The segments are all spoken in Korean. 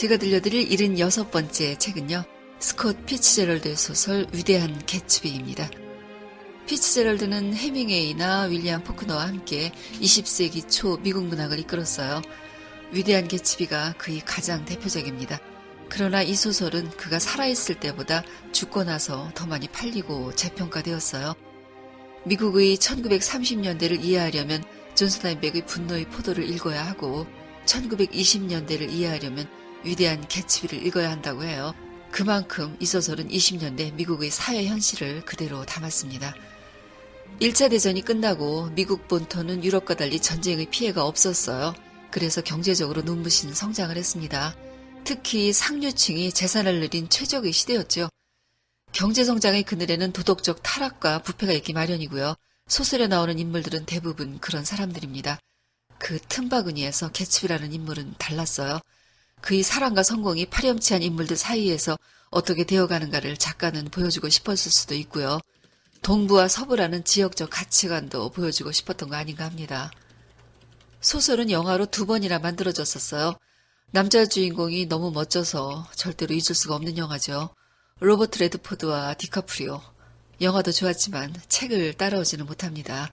제가 들려드릴 76번째 책은요, 스콧 피츠제럴드의 소설 위대한 개츠비입니다. 피츠제럴드는 해밍웨이나 윌리엄 포크너와 함께 20세기 초 미국 문학을 이끌었어요. 위대한 개츠비가 그의 가장 대표작입니다. 그러나 이 소설은 그가 살아있을 때보다 죽고 나서 더 많이 팔리고 재평가되었어요. 미국의 1930년대를 이해하려면 존 스타인백의 분노의 포도를 읽어야 하고 1920년대를 이해하려면 위대한 개츠비를 읽어야 한다고 해요. 그만큼 이 소설은 20년대 미국의 사회 현실을 그대로 담았습니다. 1차 대전이 끝나고 미국 본토는 유럽과 달리 전쟁의 피해가 없었어요. 그래서 경제적으로 눈부신 성장을 했습니다. 특히 상류층이 재산을 늘린 최적의 시대였죠. 경제성장의 그늘에는 도덕적 타락과 부패가 있기 마련이고요. 소설에 나오는 인물들은 대부분 그런 사람들입니다. 그 틈바구니에서 개츠비라는 인물은 달랐어요. 그의 사랑과 성공이 파렴치한 인물들 사이에서 어떻게 되어가는가를 작가는 보여주고 싶었을 수도 있고요. 동부와 서부라는 지역적 가치관도 보여주고 싶었던 거 아닌가 합니다. 소설은 영화로 2번이나 만들어졌었어요. 남자 주인공이 너무 멋져서 절대로 잊을 수가 없는 영화죠. 로버트 레드포드와 디카프리오. 영화도 좋았지만 책을 따라오지는 못합니다.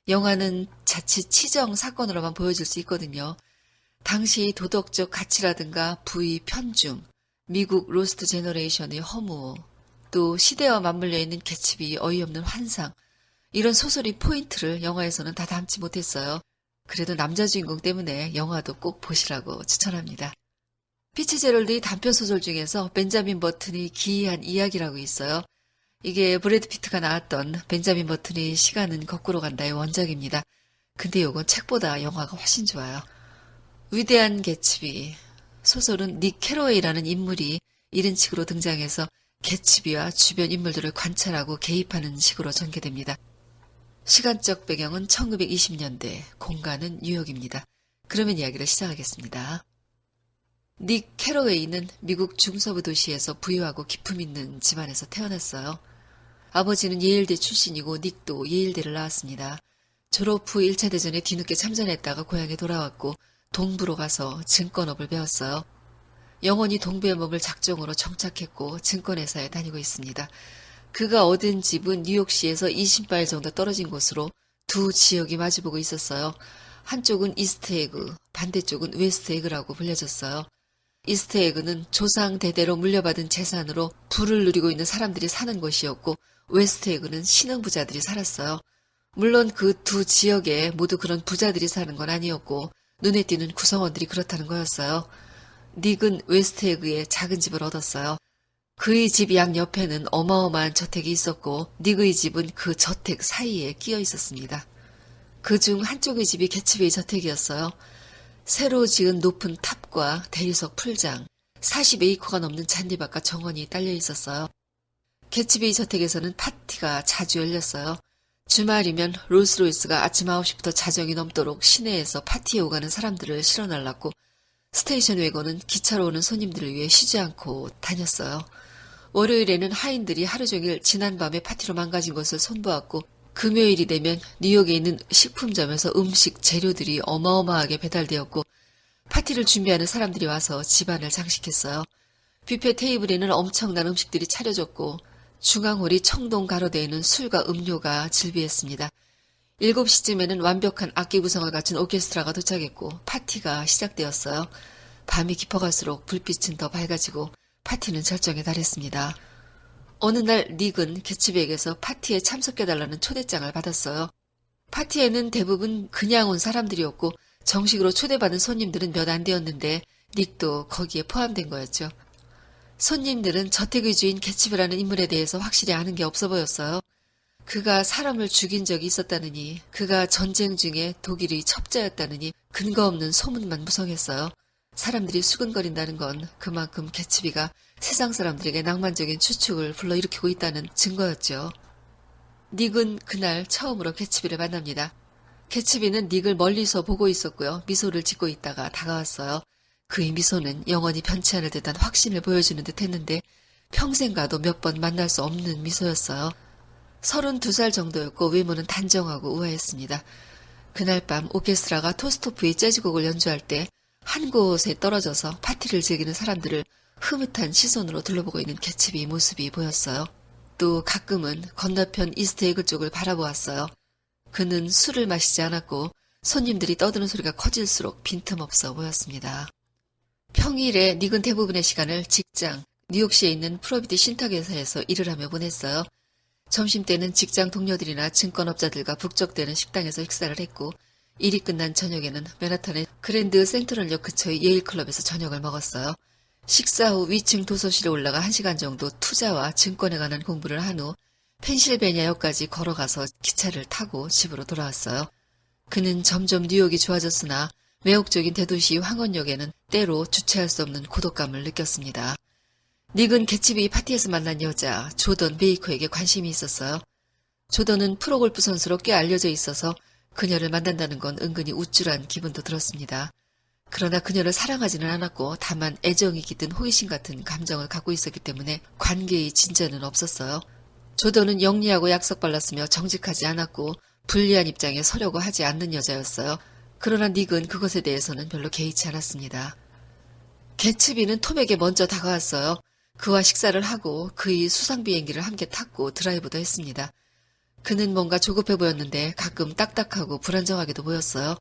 영화는 자칫 치정 사건으로만 보여질 수 있거든요. 당시 도덕적 가치라든가 부의 편중, 미국 로스트 제너레이션의 허무, 또 시대와 맞물려 있는 개츠비의 어이없는 환상, 이런 소설의 포인트를 영화에서는 다 담지 못했어요. 그래도 남자 주인공 때문에 영화도 꼭 보시라고 추천합니다. 피츠제럴드의 단편소설 중에서 벤자민 버튼의 기이한 이야기라고 있어요. 이게 브래드 피트가 나왔던 벤자민 버튼의 시간은 거꾸로 간다의 원작입니다. 근데 요건 책보다 영화가 훨씬 좋아요. 위대한 개츠비. 소설은 닉 캐로웨이라는 인물이 1인칭으로 등장해서 개츠비와 주변 인물들을 관찰하고 개입하는 식으로 전개됩니다. 시간적 배경은 1920년대, 공간은 뉴욕입니다. 그러면 이야기를 시작하겠습니다. 닉 캐로웨이는 미국 중서부 도시에서 부유하고 기품 있는 집안에서 태어났어요. 아버지는 예일대 출신이고 닉도 예일대를 나왔습니다. 졸업 후 1차 대전에 뒤늦게 참전했다가 고향에 돌아왔고 동부로 가서 증권업을 배웠어요. 영원히 동부의 몸을 작정으로 정착했고 증권회사에 다니고 있습니다. 그가 얻은 집은 뉴욕시에서 20마일 정도 떨어진 곳으로 두 지역이 마주보고 있었어요. 한쪽은 이스트에그, 반대쪽은 웨스트에그라고 불려졌어요. 이스트에그는 조상 대대로 물려받은 재산으로 부를 누리고 있는 사람들이 사는 곳이었고 웨스트에그는 신흥부자들이 살았어요. 물론 그 두 지역에 모두 그런 부자들이 사는 건 아니었고 눈에 띄는 구성원들이 그렇다는 거였어요. 닉은 웨스트에그에 작은 집을 얻었어요. 그의 집 양옆에는 어마어마한 저택이 있었고 닉의 집은 그 저택 사이에 끼어 있었습니다. 그중 한쪽의 집이 개츠비의 저택이었어요. 새로 지은 높은 탑과 대리석 풀장, 40에이커가 넘는 잔디밭과 정원이 딸려 있었어요. 개츠비의 저택에서는 파티가 자주 열렸어요. 주말이면 롤스로이스가 아침 9시부터 자정이 넘도록 시내에서 파티에 오가는 사람들을 실어날랐고 스테이션 웨건은 기차로 오는 손님들을 위해 쉬지 않고 다녔어요. 월요일에는 하인들이 하루 종일 지난밤에 파티로 망가진 것을 손보았고 금요일이 되면 뉴욕에 있는 식품점에서 음식 재료들이 어마어마하게 배달되었고 파티를 준비하는 사람들이 와서 집안을 장식했어요. 뷔페 테이블에는 엄청난 음식들이 차려졌고 중앙홀이 청동 가로되어 있는 술과 음료가 즐비했습니다. 7시쯤에는 완벽한 악기 구성을 갖춘 오케스트라가 도착했고 파티가 시작되었어요. 밤이 깊어갈수록 불빛은 더 밝아지고 파티는 절정에 달했습니다. 어느 날 닉은 개츠비에게서 파티에 참석해달라는 초대장을 받았어요. 파티에는 대부분 그냥 온 사람들이었고 정식으로 초대받은 손님들은 몇 안 되었는데 닉도 거기에 포함된 거였죠. 손님들은 저택의 주인 개츠비라는 인물에 대해서 확실히 아는 게 없어 보였어요. 그가 사람을 죽인 적이 있었다느니, 그가 전쟁 중에 독일의 첩자였다느니 근거 없는 소문만 무성했어요. 사람들이 수근거린다는 건 그만큼 개츠비가 세상 사람들에게 낭만적인 추측을 불러일으키고 있다는 증거였죠. 닉은 그날 처음으로 개츠비를 만납니다. 개츠비는 닉을 멀리서 보고 있었고요. 미소를 짓고 있다가 다가왔어요. 그의 미소는 영원히 변치 않을 듯한 확신을 보여주는 듯 했는데 평생 가도 몇 번 만날 수 없는 미소였어요. 32살 정도였고 외모는 단정하고 우아했습니다. 그날 밤 오케스트라가 토스토프의 재즈곡을 연주할 때 한 곳에 떨어져서 파티를 즐기는 사람들을 흐뭇한 시선으로 둘러보고 있는 개츠비 모습이 보였어요. 또 가끔은 건너편 이스트에그 쪽을 바라보았어요. 그는 술을 마시지 않았고 손님들이 떠드는 소리가 커질수록 빈틈없어 보였습니다. 평일에 닉은 대부분의 시간을 직장, 뉴욕시에 있는 프로비트 신탁회사에서 일을 하며 보냈어요. 점심때는 직장 동료들이나 증권업자들과 북적대는 식당에서 식사를 했고 일이 끝난 저녁에는 맨하탄의 그랜드 센트럴역 근처의 예일클럽에서 저녁을 먹었어요. 식사 후 위층 도서실에 올라가 1시간 정도 투자와 증권에 관한 공부를 한 후 펜실베니아역까지 걸어가서 기차를 타고 집으로 돌아왔어요. 그는 점점 뉴욕이 좋아졌으나 매혹적인 대도시 황원역에는 때로 주체할 수 없는 고독감을 느꼈습니다. 닉은 개츠비 파티에서 만난 여자 조던 베이커에게 관심이 있었어요. 조던은 프로골프 선수로 꽤 알려져 있어서 그녀를 만난다는 건 은근히 우쭐한 기분도 들었습니다. 그러나 그녀를 사랑하지는 않았고 다만 애정이 깃든 호기심 같은 감정을 갖고 있었기 때문에 관계의 진전은 없었어요. 조던은 영리하고 약삭발랐으며 정직하지 않았고 불리한 입장에 서려고 하지 않는 여자였어요. 그러나 닉은 그것에 대해서는 별로 개의치 않았습니다. 개츠비는 톰에게 먼저 다가왔어요. 그와 식사를 하고 그의 수상 비행기를 함께 탔고 드라이브도 했습니다. 그는 뭔가 조급해 보였는데 가끔 딱딱하고 불안정하게도 보였어요.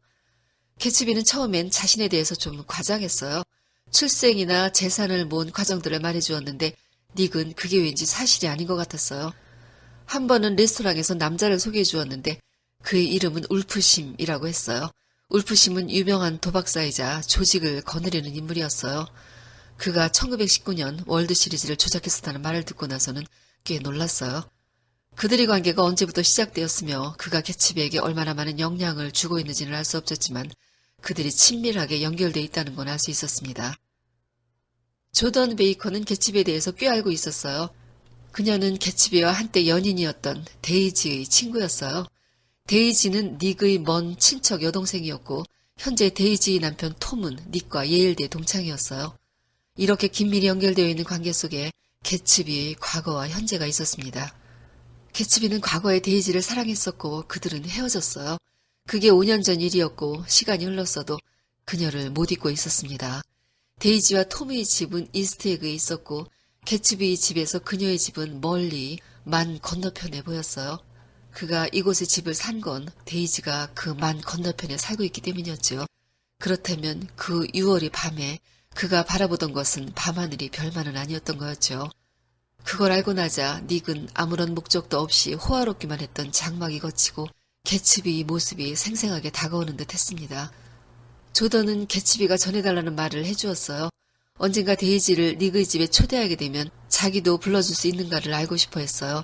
개츠비는 처음엔 자신에 대해서 좀 과장했어요. 출생이나 재산을 모은 과정들을 말해주었는데 닉은 그게 왠지 사실이 아닌 것 같았어요. 한 번은 레스토랑에서 남자를 소개해 주었는데 그의 이름은 울프심이라고 했어요. 울프심은 유명한 도박사이자 조직을 거느리는 인물이었어요. 그가 1919년 월드 시리즈를 조작했었다는 말을 듣고 나서는 꽤 놀랐어요. 그들의 관계가 언제부터 시작되었으며 그가 개츠비에게 얼마나 많은 영향을 주고 있는지는 알 수 없었지만 그들이 친밀하게 연결돼 있다는 건 알 수 있었습니다. 조던 베이커는 개츠비에 대해서 꽤 알고 있었어요. 그녀는 개츠비와 한때 연인이었던 데이지의 친구였어요. 데이지는 닉의 먼 친척 여동생이었고 현재 데이지의 남편 톰은 닉과 예일대 동창이었어요. 이렇게 긴밀히 연결되어 있는 관계 속에 개츠비의 과거와 현재가 있었습니다. 개츠비는 과거에 데이지를 사랑했었고 그들은 헤어졌어요. 그게 5년 전 일이었고 시간이 흘렀어도 그녀를 못 잊고 있었습니다. 데이지와 톰의 집은 이스트에그에 있었고 개츠비의 집에서 그녀의 집은 멀리 만 건너편에 보였어요. 그가 이곳에 집을 산 건 데이지가 그 만 건너편에 살고 있기 때문이었죠. 그렇다면 그 6월의 밤에 그가 바라보던 것은 밤하늘이 별만은 아니었던 거였죠. 그걸 알고 나자 닉은 아무런 목적도 없이 호화롭기만 했던 장막이 걷히고 개츠비의 모습이 생생하게 다가오는 듯 했습니다. 조던은 개츠비가 전해달라는 말을 해주었어요. 언젠가 데이지를 닉의 집에 초대하게 되면 자기도 불러줄 수 있는가를 알고 싶어 했어요.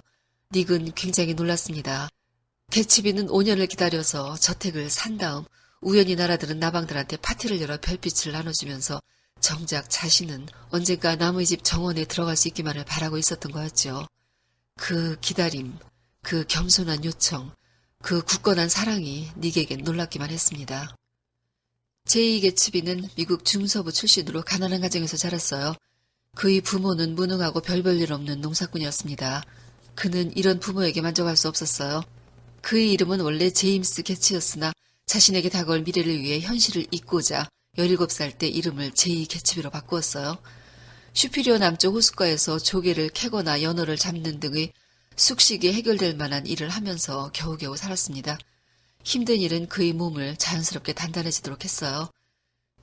닉은 굉장히 놀랐습니다. 개츠비는 5년을 기다려서 저택을 산 다음 우연히 날아드는 나방들한테 파티를 열어 별빛을 나눠주면서 정작 자신은 언젠가 남의 집 정원에 들어갈 수 있기만을 바라고 있었던 거였죠. 그 기다림, 그 겸손한 요청, 그 굳건한 사랑이 닉에겐 놀랍기만 했습니다. 제이 개츠비는 미국 중서부 출신으로 가난한 가정에서 자랐어요. 그의 부모는 무능하고 별 볼 일 없는 농사꾼이었습니다. 그는 이런 부모에게 만족할 수 없었어요. 그의 이름은 원래 제임스 개츠였으나 자신에게 다가올 미래를 위해 현실을 잊고자 17살 때 이름을 제이 개츠비로 바꾸었어요. 슈피리오 남쪽 호숫가에서 조개를 캐거나 연어를 잡는 등의 숙식이 해결될 만한 일을 하면서 겨우겨우 살았습니다. 힘든 일은 그의 몸을 자연스럽게 단단해지도록 했어요.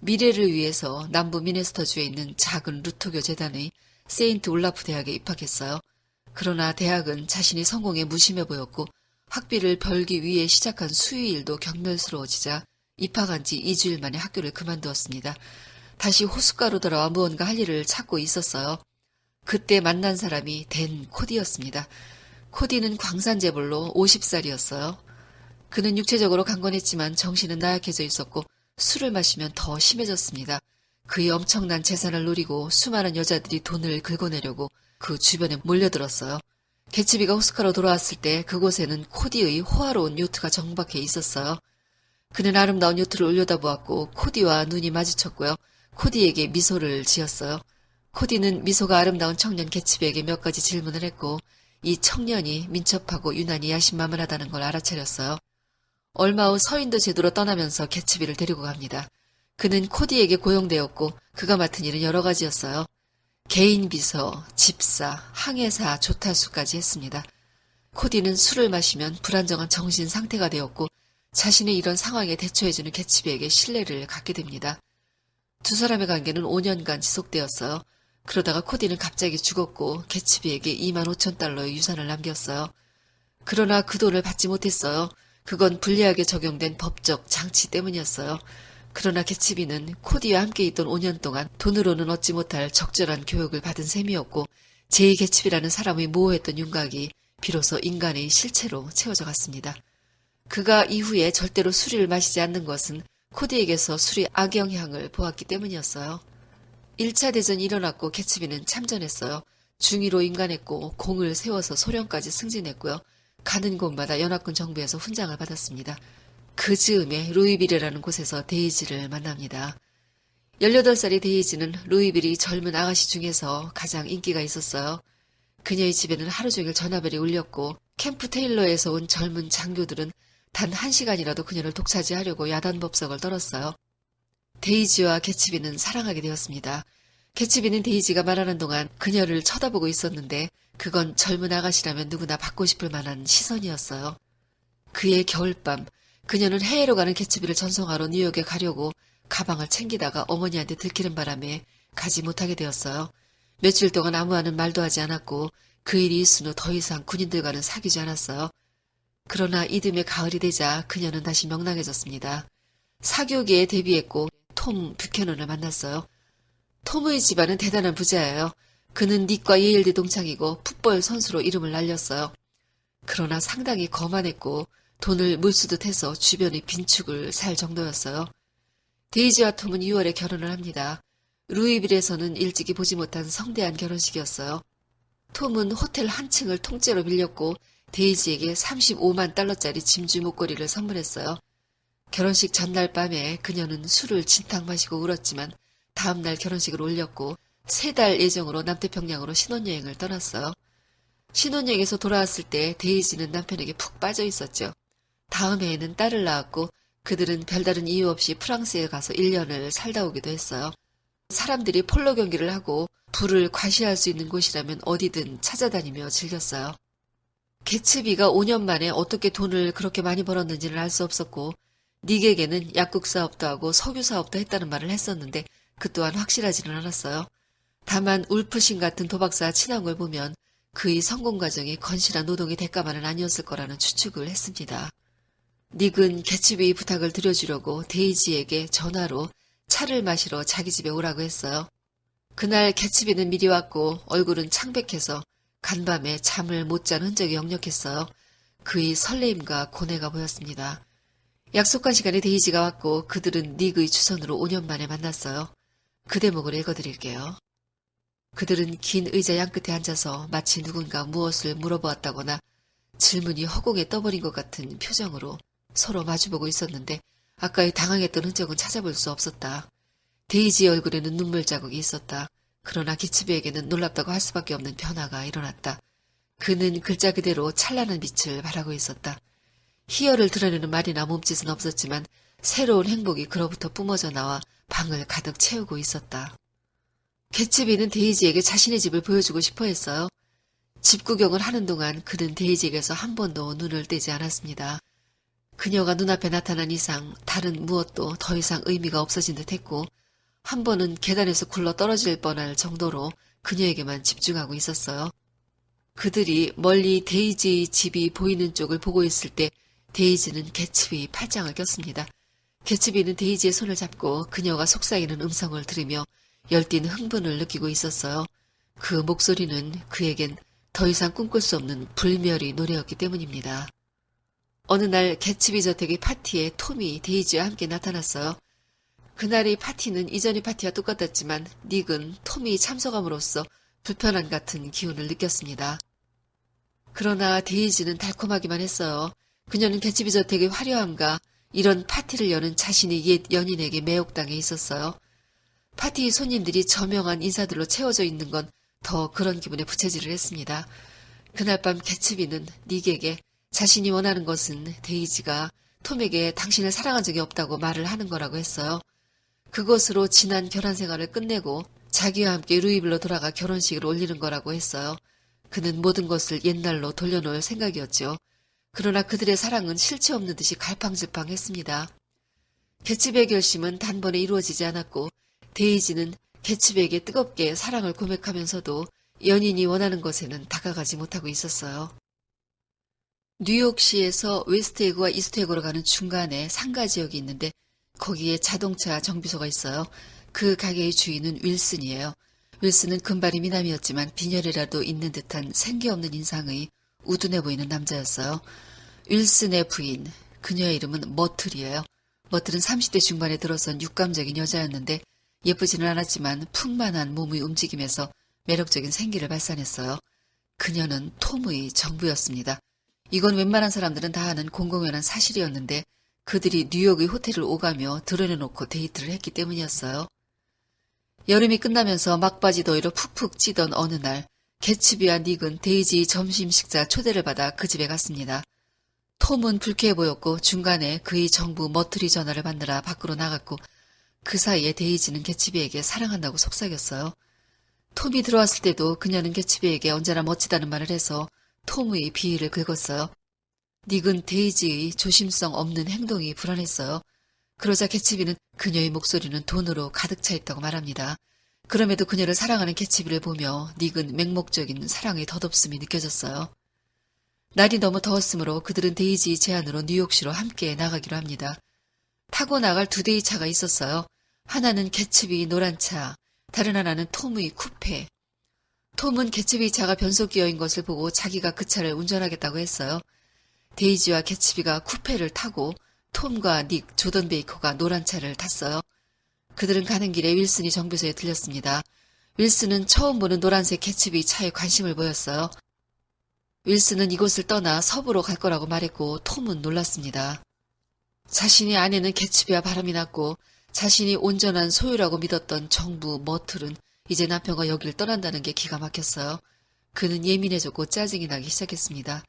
미래를 위해서 남부 미네소타주에 있는 작은 루터교 재단의 세인트 올라프 대학에 입학했어요. 그러나 대학은 자신이 성공에 무심해 보였고 학비를 벌기 위해 시작한 수의일도 경멸스러워지자 입학한 지 2주일 만에 학교를 그만두었습니다. 다시 호숫가로 돌아와 무언가 할 일을 찾고 있었어요. 그때 만난 사람이 댄 코디였습니다. 코디는 광산재벌로 50살이었어요. 그는 육체적으로 강건했지만 정신은 나약해져 있었고 술을 마시면 더 심해졌습니다. 그의 엄청난 재산을 노리고 수많은 여자들이 돈을 긁어내려고 그 주변에 몰려들었어요. 개츠비가 호숫가로 돌아왔을 때 그곳에는 코디의 호화로운 요트가 정박해 있었어요. 그는 아름다운 요트를 올려다보았고 코디와 눈이 마주쳤고요. 코디에게 미소를 지었어요. 코디는 미소가 아름다운 청년 개츠비에게 몇 가지 질문을 했고 이 청년이 민첩하고 유난히 야심만만하다는 걸 알아차렸어요. 얼마 후 서인도 제도로 떠나면서 개츠비를 데리고 갑니다. 그는 코디에게 고용되었고 그가 맡은 일은 여러 가지였어요. 개인 비서, 집사, 항해사, 조타수까지 했습니다. 코디는 술을 마시면 불안정한 정신 상태가 되었고 자신의 이런 상황에 대처해주는 개츠비에게 신뢰를 갖게 됩니다. 두 사람의 관계는 5년간 지속되었어요. 그러다가 코디는 갑자기 죽었고 개츠비에게 2만 5천 달러의 유산을 남겼어요. 그러나 그 돈을 받지 못했어요. 그건 불리하게 적용된 법적 장치 때문이었어요. 그러나 개츠비는 코디와 함께 있던 5년 동안 돈으로는 얻지 못할 적절한 교육을 받은 셈이었고 제이 개츠비라는 사람의 모호했던 윤곽이 비로소 인간의 실체로 채워져 갔습니다. 그가 이후에 절대로 술을 마시지 않는 것은 코디에게서 술의 악영향을 보았기 때문이었어요. 1차 대전이 일어났고 개츠비는 참전했어요. 중위로 임관했고 공을 세워서 소련까지 승진했고요. 가는 곳마다 연합군 정부에서 훈장을 받았습니다. 그 즈음에 루이빌이라는 곳에서 데이지를 만납니다. 18살의 데이지는 루이빌이 젊은 아가씨 중에서 가장 인기가 있었어요. 그녀의 집에는 하루 종일 전화벨이 울렸고 캠프 테일러에서 온 젊은 장교들은 단 1시간이라도 그녀를 독차지하려고 야단법석을 떨었어요. 데이지와 개츠비는 사랑하게 되었습니다. 개츠비는 데이지가 말하는 동안 그녀를 쳐다보고 있었는데 그건 젊은 아가씨라면 누구나 받고 싶을 만한 시선이었어요. 그의 겨울밤, 그녀는 해외로 가는 개츠비를 전송하러 뉴욕에 가려고 가방을 챙기다가 어머니한테 들키는 바람에 가지 못하게 되었어요. 며칠 동안 아무와는 말도 하지 않았고 그 일이 있은 후 더 이상 군인들과는 사귀지 않았어요. 그러나 이듬해 가을이 되자 그녀는 다시 명랑해졌습니다. 사교계에 데뷔했고 톰 뷰캐넌을 만났어요. 톰의 집안은 대단한 부자예요. 그는 닉과 예일대 동창이고 풋볼 선수로 이름을 날렸어요. 그러나 상당히 거만했고 돈을 물수듯 해서 주변의 빈축을 살 정도였어요. 데이지와 톰은 6월에 결혼을 합니다. 루이빌에서는 일찍이 보지 못한 성대한 결혼식이었어요. 톰은 호텔 한 층을 통째로 빌렸고 데이지에게 35만 달러짜리 짐주 목걸이를 선물했어요. 결혼식 전날 밤에 그녀는 술을 진탕 마시고 울었지만 다음날 결혼식을 올렸고 3달 예정으로 남태평양으로 신혼여행을 떠났어요. 신혼여행에서 돌아왔을 때 데이지는 남편에게 푹 빠져 있었죠. 다음 해에는 딸을 낳았고 그들은 별다른 이유 없이 프랑스에 가서 1년을 살다 오기도 했어요. 사람들이 폴로 경기를 하고 부를 과시할 수 있는 곳이라면 어디든 찾아다니며 즐겼어요. 개츠비가 5년 만에 어떻게 돈을 그렇게 많이 벌었는지는 알 수 없었고 닉에게는 약국 사업도 하고 석유 사업도 했다는 말을 했었는데 그 또한 확실하지는 않았어요. 다만 울프신 같은 도박사 친한 걸 보면 그의 성공 과정이 건실한 노동의 대가만은 아니었을 거라는 추측을 했습니다. 닉은 개츠비의 부탁을 드려주려고 데이지에게 전화로 차를 마시러 자기 집에 오라고 했어요. 그날 개츠비는 미리 왔고 얼굴은 창백해서 간밤에 잠을 못 잔 흔적이 역력했어요. 그의 설레임과 고뇌가 보였습니다. 약속한 시간에 데이지가 왔고 그들은 닉의 주선으로 5년 만에 만났어요. 그 대목을 읽어드릴게요. 그들은 긴 의자 양끝에 앉아서 마치 누군가 무엇을 물어보았다거나 질문이 허공에 떠버린 것 같은 표정으로 서로 마주보고 있었는데 아까의 당황했던 흔적은 찾아볼 수 없었다. 데이지의 얼굴에는 눈물 자국이 있었다. 그러나 개츠비에게는 놀랍다고 할 수밖에 없는 변화가 일어났다. 그는 글자 그대로 찬란한 빛을 발하고 있었다. 희열을 드러내는 말이나 몸짓은 없었지만 새로운 행복이 그로부터 뿜어져 나와 방을 가득 채우고 있었다. 개츠비는 데이지에게 자신의 집을 보여주고 싶어 했어요. 집 구경을 하는 동안 그는 데이지에게서 한 번도 눈을 떼지 않았습니다. 그녀가 눈앞에 나타난 이상 다른 무엇도 더 이상 의미가 없어진 듯했고 한 번은 계단에서 굴러 떨어질 뻔할 정도로 그녀에게만 집중하고 있었어요. 그들이 멀리 데이지의 집이 보이는 쪽을 보고 있을 때 데이지는 개츠비의 팔짱을 꼈습니다. 개츠비는 데이지의 손을 잡고 그녀가 속삭이는 음성을 들으며 열띤 흥분을 느끼고 있었어요. 그 목소리는 그에겐 더 이상 꿈꿀 수 없는 불멸의 노래였기 때문입니다. 어느 날 개츠비 저택의 파티에 톰이 데이지와 함께 나타났어요. 그날의 파티는 이전의 파티와 똑같았지만 닉은 톰이 참석함으로써 불편함 같은 기운을 느꼈습니다. 그러나 데이지는 달콤하기만 했어요. 그녀는 개츠비 저택의 화려함과 이런 파티를 여는 자신의 옛 연인에게 매혹당해 있었어요. 파티 손님들이 저명한 인사들로 채워져 있는 건 더 그런 기분에 부채질을 했습니다. 그날 밤 개츠비는 닉에게 자신이 원하는 것은 데이지가 톰에게 당신을 사랑한 적이 없다고 말을 하는 거라고 했어요. 그것으로 지난 결혼 생활을 끝내고 자기와 함께 루이빌로 돌아가 결혼식을 올리는 거라고 했어요. 그는 모든 것을 옛날로 돌려놓을 생각이었죠. 그러나 그들의 사랑은 실체 없는 듯이 갈팡질팡했습니다. 개츠비의 결심은 단번에 이루어지지 않았고 데이지는 개츠비에게 뜨겁게 사랑을 고백하면서도 연인이 원하는 것에는 다가가지 못하고 있었어요. 뉴욕시에서 웨스트에그와 이스트에그로 가는 중간에 상가 지역이 있는데 거기에 자동차 정비소가 있어요. 그 가게의 주인은 윌슨이에요. 윌슨은 금발이 미남이었지만 빈혈이라도 있는 듯한 생기 없는 인상의 우둔해 보이는 남자였어요. 윌슨의 부인, 그녀의 이름은 머틀이에요. 머틀은 30대 중반에 들어선 육감적인 여자였는데 예쁘지는 않았지만 풍만한 몸의 움직임에서 매력적인 생기를 발산했어요. 그녀는 톰의 정부였습니다. 이건 웬만한 사람들은 다 아는 공공연한 사실이었는데 그들이 뉴욕의 호텔을 오가며 드러내놓고 데이트를 했기 때문이었어요. 여름이 끝나면서 막바지 더위로 푹푹 찌던 어느 날 개츠비와 닉은 데이지 점심 식사 초대를 받아 그 집에 갔습니다. 톰은 불쾌해 보였고 중간에 그의 정부 머트리 전화를 받느라 밖으로 나갔고 그 사이에 데이지는 개츠비에게 사랑한다고 속삭였어요. 톰이 들어왔을 때도 그녀는 개츠비에게 언제나 멋지다는 말을 해서 톰의 비위를 긁었어요. 닉은 데이지의 조심성 없는 행동이 불안했어요. 그러자 개츠비는 그녀의 목소리는 돈으로 가득 차 있다고 말합니다. 그럼에도 그녀를 사랑하는 개츠비를 보며 닉은 맹목적인 사랑의 덧없음이 느껴졌어요. 날이 너무 더웠으므로 그들은 데이지의 제안으로 뉴욕시로 함께 나가기로 합니다. 타고 나갈 두 대의 차가 있었어요. 하나는 개츠비의 노란 차, 다른 하나는 톰의 쿠페. 톰은 개츠비의 차가 변속기어인 것을 보고 자기가 그 차를 운전하겠다고 했어요. 데이지와 개츠비가 쿠페를 타고 톰과 닉, 조던 베이커가 노란 차를 탔어요. 그들은 가는 길에 윌슨이 정비소에 들렸습니다. 윌슨은 처음 보는 노란색 개츠비 차에 관심을 보였어요. 윌슨은 이곳을 떠나 서부로 갈 거라고 말했고 톰은 놀랐습니다. 자신의 아내는 개츠비와 바람이 났고 자신이 온전한 소유라고 믿었던 정부 머틀은 이제 남편과 여길 떠난다는 게 기가 막혔어요. 그는 예민해졌고 짜증이 나기 시작했습니다.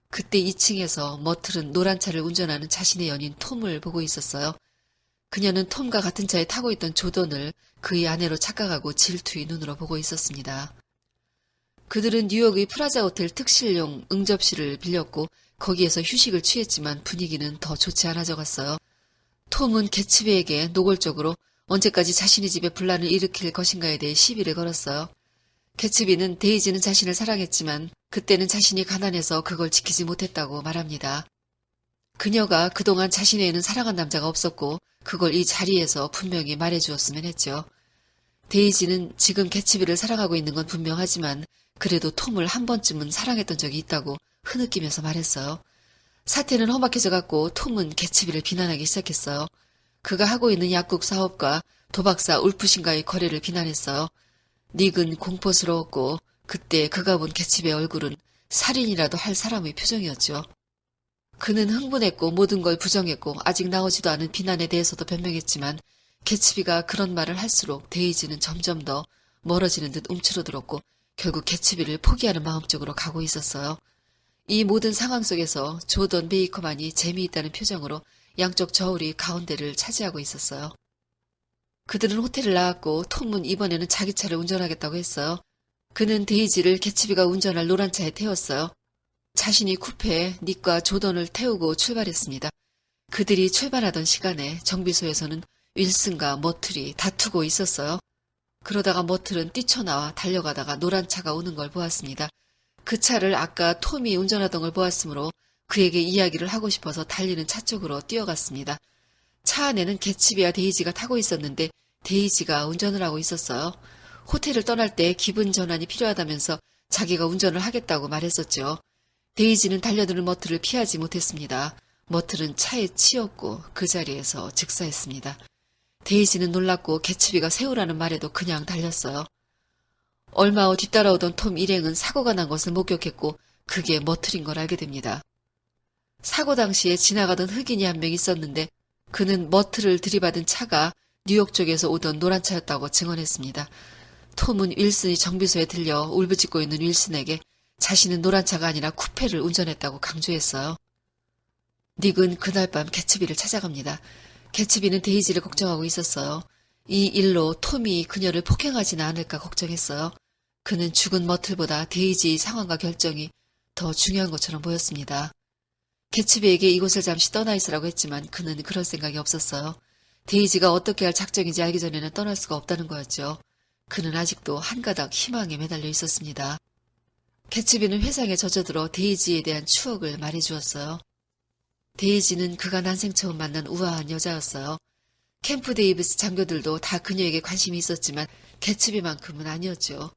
그때 2층에서 머틀은 노란 차를 운전하는 자신의 연인 톰을 보고 있었어요. 그녀는 톰과 같은 차에 타고 있던 조던을 그의 아내로 착각하고 질투의 눈으로 보고 있었습니다. 그들은 뉴욕의 프라자 호텔 특실용 응접실을 빌렸고 거기에서 휴식을 취했지만 분위기는 더 좋지 않아져 갔어요. 톰은 개츠비에게 노골적으로 언제까지 자신의 집에 분란을 일으킬 것인가에 대해 시비를 걸었어요. 개츠비는 데이지는 자신을 사랑했지만 그때는 자신이 가난해서 그걸 지키지 못했다고 말합니다. 그녀가 그동안 자신에는 사랑한 남자가 없었고 그걸 이 자리에서 분명히 말해주었으면 했죠. 데이지는 지금 개츠비를 사랑하고 있는 건 분명하지만 그래도 톰을 한 번쯤은 사랑했던 적이 있다고 흐느끼면서 말했어요. 사태는 험악해져 갔고 톰은 개츠비를 비난하기 시작했어요. 그가 하고 있는 약국 사업과 도박사 울프신과의 거래를 비난했어요. 닉은 공포스러웠고 그때 그가 본 개츠비의 얼굴은 살인이라도 할 사람의 표정이었죠. 그는 흥분했고 모든 걸 부정했고 아직 나오지도 않은 비난에 대해서도 변명했지만 개츠비가 그런 말을 할수록 데이지는 점점 더 멀어지는 듯 움츠러들었고 결국 개츠비를 포기하는 마음 쪽으로 가고 있었어요. 이 모든 상황 속에서 조던 베이커만이 재미있다는 표정으로 양쪽 저울이 가운데를 차지하고 있었어요. 그들은 호텔을 나왔고 톰은 이번에는 자기 차를 운전하겠다고 했어요. 그는 데이지를 개츠비가 운전할 노란 차에 태웠어요. 자신이 쿠페에 닉과 조던을 태우고 출발했습니다. 그들이 출발하던 시간에 정비소에서는 윌슨과 머틀이 다투고 있었어요. 그러다가 머틀은 뛰쳐나와 달려가다가 노란 차가 오는 걸 보았습니다. 그 차를 아까 톰이 운전하던 걸 보았으므로 그에게 이야기를 하고 싶어서 달리는 차 쪽으로 뛰어갔습니다. 차 안에는 개츠비와 데이지가 타고 있었는데 데이지가 운전을 하고 있었어요. 호텔을 떠날 때 기분 전환이 필요하다면서 자기가 운전을 하겠다고 말했었죠. 데이지는 달려드는 머틀을 피하지 못했습니다. 머틀은 차에 치였고 그 자리에서 즉사했습니다. 데이지는 놀랐고 개츠비가 세우라는 말에도 그냥 달렸어요. 얼마 후 뒤따라오던 톰 일행은 사고가 난 것을 목격했고 그게 머틀인 걸 알게 됩니다. 사고 당시에 지나가던 흑인이 한 명 있었는데 그는 머틀을 들이받은 차가 뉴욕 쪽에서 오던 노란 차였다고 증언했습니다. 톰은 윌슨이 정비소에 들려 울부짖고 있는 윌슨에게 자신은 노란 차가 아니라 쿠페를 운전했다고 강조했어요. 닉은 그날 밤 개츠비를 찾아갑니다. 개츠비는 데이지를 걱정하고 있었어요. 이 일로 톰이 그녀를 폭행하지는 않을까 걱정했어요. 그는 죽은 머틀보다 데이지의 상황과 결정이 더 중요한 것처럼 보였습니다. 개츠비에게 이곳을 잠시 떠나 있으라고 했지만 그는 그럴 생각이 없었어요. 데이지가 어떻게 할 작정인지 알기 전에는 떠날 수가 없다는 거였죠. 그는 아직도 한 가닥 희망에 매달려 있었습니다. 개츠비는 회상에 젖어들어 데이지에 대한 추억을 말해주었어요. 데이지는 그가 난생 처음 만난 우아한 여자였어요. 캠프 데이비스 장교들도 다 그녀에게 관심이 있었지만 개츠비만큼은 아니었죠.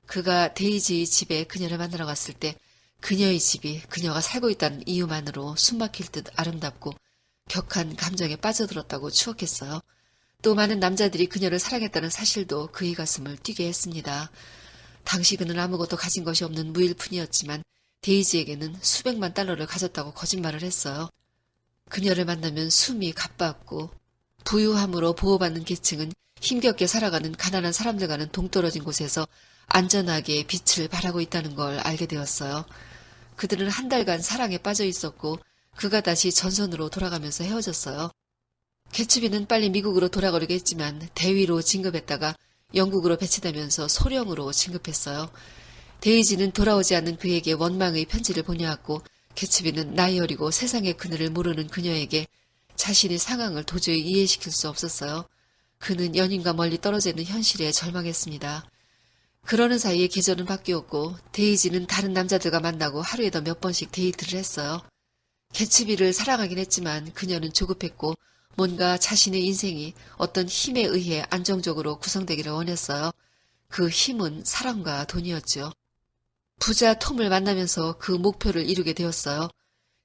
그가 데이지의 집에 그녀를 만나러 갔을 때 그녀의 집이 그녀가 살고 있다는 이유만으로 숨막힐 듯 아름답고 격한 감정에 빠져들었다고 추억했어요. 또 많은 남자들이 그녀를 사랑했다는 사실도 그의 가슴을 뛰게 했습니다. 당시 그는 아무것도 가진 것이 없는 무일푼이었지만 데이지에게는 수백만 달러를 가졌다고 거짓말을 했어요. 그녀를 만나면 숨이 가빠왔고 부유함으로 보호받는 계층은 힘겹게 살아가는 가난한 사람들과는 동떨어진 곳에서 안전하게 빛을 발하고 있다는 걸 알게 되었어요. 그들은 한 달간 사랑에 빠져 있었고 그가 다시 전선으로 돌아가면서 헤어졌어요. 개츠비는 빨리 미국으로 돌아가려고 했지만 대위로 진급했다가 영국으로 배치되면서 소령으로 진급했어요. 데이지는 돌아오지 않는 그에게 원망의 편지를 보내왔고 개츠비는 나이 어리고 세상의 그늘을 모르는 그녀에게 자신의 상황을 도저히 이해시킬 수 없었어요. 그는 연인과 멀리 떨어져 있는 현실에 절망했습니다. 그러는 사이에 계절은 바뀌었고 데이지는 다른 남자들과 만나고 하루에도 몇 번씩 데이트를 했어요. 개츠비를 사랑하긴 했지만 그녀는 조급했고 뭔가 자신의 인생이 어떤 힘에 의해 안정적으로 구성되기를 원했어요. 그 힘은 사랑과 돈이었죠. 부자 톰을 만나면서 그 목표를 이루게 되었어요.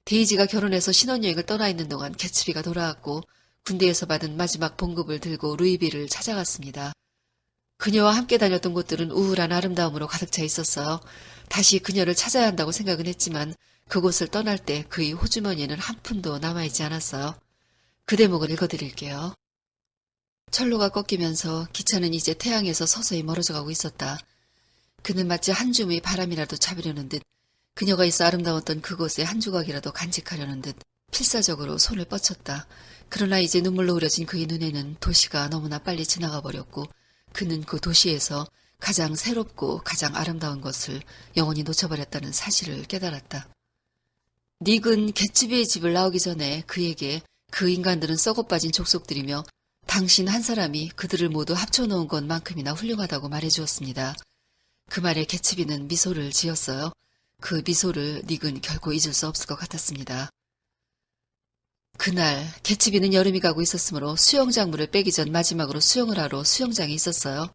데이지가 결혼해서 신혼여행을 떠나 있는 동안 개츠비가 돌아왔고 군대에서 받은 마지막 봉급을 들고 루이비를 찾아갔습니다. 그녀와 함께 다녔던 곳들은 우울한 아름다움으로 가득 차 있었어요. 다시 그녀를 찾아야 한다고 생각은 했지만 그곳을 떠날 때 그의 호주머니에는 한 푼도 남아있지 않았어요. 그 대목을 읽어드릴게요. 철로가 꺾이면서 기차는 이제 태양에서 서서히 멀어져 가고 있었다. 그는 마치 한 줌의 바람이라도 잡으려는 듯 그녀가 있어 아름다웠던 그곳에 한 조각이라도 간직하려는 듯 필사적으로 손을 뻗쳤다. 그러나 이제 눈물로 흐려진 그의 눈에는 도시가 너무나 빨리 지나가 버렸고 그는 그 도시에서 가장 새롭고 가장 아름다운 것을 영원히 놓쳐버렸다는 사실을 깨달았다. 닉은 개츠비의 집을 나오기 전에 그에게 그 인간들은 썩어 빠진 족속들이며 당신 한 사람이 그들을 모두 합쳐놓은 것만큼이나 훌륭하다고 말해주었습니다. 그 말에 개츠비는 미소를 지었어요. 그 미소를 닉은 결코 잊을 수 없을 것 같았습니다. 그날 개츠비는 여름이 가고 있었으므로 수영장물을 빼기 전 마지막으로 수영을 하러 수영장에 있었어요.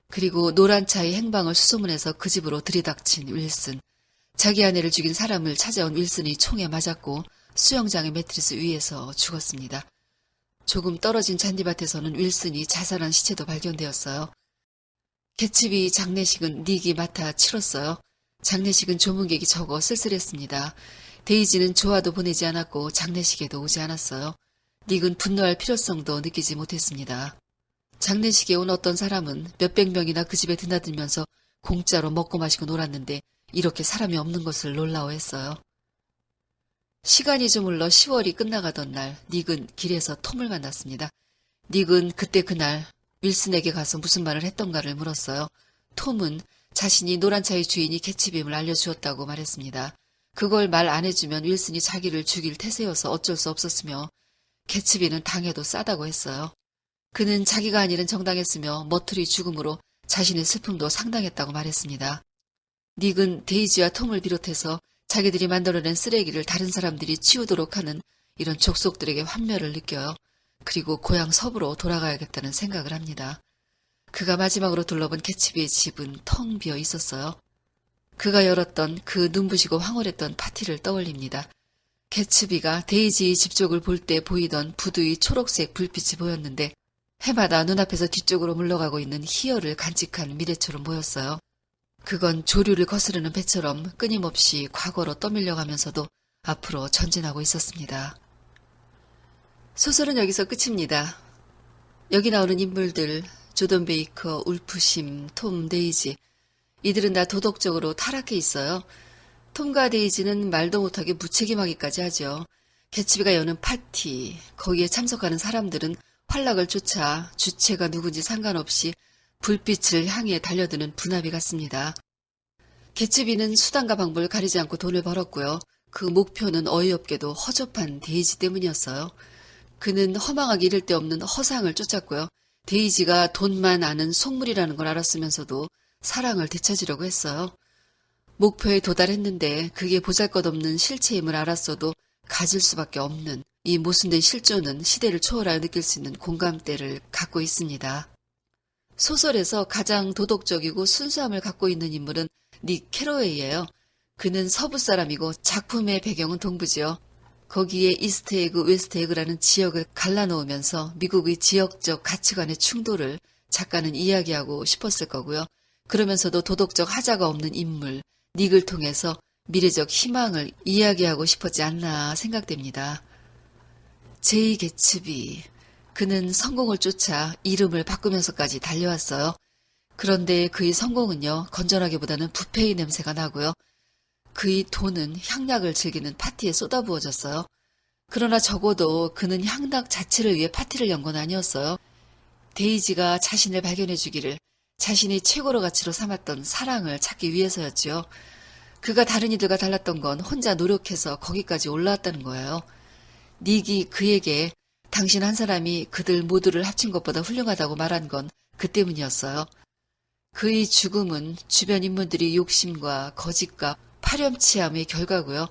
그리고 노란 차의 행방을 수소문해서 그 집으로 들이닥친 윌슨. 자기 아내를 죽인 사람을 찾아온 윌슨이 총에 맞았고 수영장의 매트리스 위에서 죽었습니다. 조금 떨어진 잔디밭에서는 윌슨이 자살한 시체도 발견되었어요. 개츠비 장례식은 닉이 맡아 치렀어요. 장례식은 조문객이 적어 쓸쓸했습니다. 데이지는 조화도 보내지 않았고 장례식에도 오지 않았어요. 닉은 분노할 필요성도 느끼지 못했습니다. 장례식에 온 어떤 사람은 몇백 명이나 그 집에 드나들면서 공짜로 먹고 마시고 놀았는데 이렇게 사람이 없는 것을 놀라워했어요. 시간이 좀 흘러 10월이 끝나가던 날 닉은 길에서 톰을 만났습니다. 닉은 그때 그날 윌슨에게 가서 무슨 말을 했던가를 물었어요. 톰은 자신이 노란 차의 주인이 개츠비임을 알려주었다고 말했습니다. 그걸 말 안 해주면 윌슨이 자기를 죽일 태세여서 어쩔 수 없었으며 개츠비는 당해도 싸다고 했어요. 그는 자기가 한 일은 정당했으며 머틀의 죽음으로 자신의 슬픔도 상당했다고 말했습니다. 닉은 데이지와 톰을 비롯해서 자기들이 만들어낸 쓰레기를 다른 사람들이 치우도록 하는 이런 족속들에게 환멸을 느껴요. 그리고 고향 서부로 돌아가야겠다는 생각을 합니다. 그가 마지막으로 둘러본 개츠비의 집은 텅 비어 있었어요. 그가 열었던 그 눈부시고 황홀했던 파티를 떠올립니다. 개츠비가 데이지의 집 쪽을 볼 때 보이던 부두의 초록색 불빛이 보였는데 해마다 눈앞에서 뒤쪽으로 물러가고 있는 희열을 간직한 미래처럼 보였어요. 그건 조류를 거스르는 배처럼 끊임없이 과거로 떠밀려가면서도 앞으로 전진하고 있었습니다. 소설은 여기서 끝입니다. 여기 나오는 인물들, 조던 베이커, 울프심, 톰, 데이지, 이들은 다 도덕적으로 타락해 있어요. 톰과 데이지는 말도 못하게 무책임하기까지 하죠. 개츠비가 여는 파티, 거기에 참석하는 사람들은 활락을 쫓아 주체가 누군지 상관없이 불빛을 향해 달려드는 분화비 같습니다. 개츠비는 수단과 방법을 가리지 않고 돈을 벌었고요. 그 목표는 어이없게도 허접한 데이지 때문이었어요. 그는 허망하게 이를 데 없는 허상을 쫓았고요. 데이지가 돈만 아는 속물이라는 걸 알았으면서도 사랑을 되찾으려고 했어요. 목표에 도달했는데 그게 보잘것없는 실체임을 알았어도 가질 수밖에 없는 이 모순된 실존은 시대를 초월하여 느낄 수 있는 공감대를 갖고 있습니다. 소설에서 가장 도덕적이고 순수함을 갖고 있는 인물은 닉 캐러웨이예요. 그는 서부 사람이고 작품의 배경은 동부지요. 거기에 이스트에그, 웨스트에그라는 지역을 갈라놓으면서 미국의 지역적 가치관의 충돌을 작가는 이야기하고 싶었을 거고요. 그러면서도 도덕적 하자가 없는 인물, 닉을 통해서 미래적 희망을 이야기하고 싶었지 않나 생각됩니다. 제이 개츠비. 그는 성공을 쫓아 이름을 바꾸면서까지 달려왔어요. 그런데 그의 성공은요, 건전하기보다는 부패의 냄새가 나고요. 그의 돈은 향락을 즐기는 파티에 쏟아부어졌어요. 그러나 적어도 그는 향락 자체를 위해 파티를 연 건 아니었어요. 데이지가 자신을 발견해 주기를 자신이 최고로 가치로 삼았던 사랑을 찾기 위해서였지요. 그가 다른 이들과 달랐던 건 혼자 노력해서 거기까지 올라왔다는 거예요. 닉이 그에게 당신 한 사람이 그들 모두를 합친 것보다 훌륭하다고 말한 건 그 때문이었어요. 그의 죽음은 주변 인물들이 욕심과 거짓과 파렴치함의 결과고요.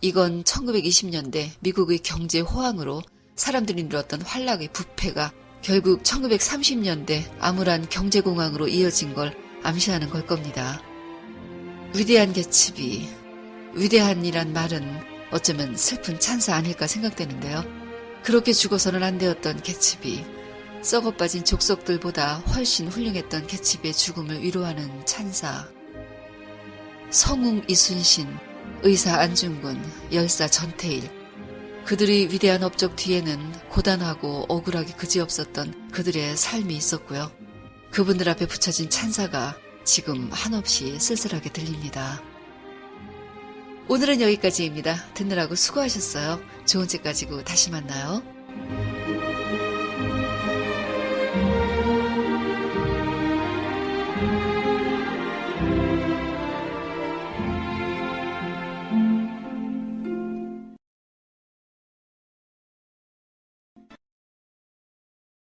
이건 1920년대 미국의 경제 호황으로 사람들이 누렸던 활락의 부패가 결국 1930년대 암울한 경제공황으로 이어진 걸 암시하는 걸 겁니다. 위대한 개츠비. 위대한이란 말은 어쩌면 슬픈 찬사 아닐까 생각되는데요. 그렇게 죽어서는 안 되었던 개츠비. 썩어빠진 족속들보다 훨씬 훌륭했던 개츠비의 죽음을 위로하는 찬사. 성웅 이순신, 의사 안중근, 열사 전태일. 그들의 위대한 업적 뒤에는 고단하고 억울하기 그지없었던 그들의 삶이 있었고요. 그분들 앞에 붙여진 찬사가 지금 한없이 쓸쓸하게 들립니다. 오늘은 여기까지입니다. 듣느라고 수고하셨어요. 좋은 책 가지고 다시 만나요.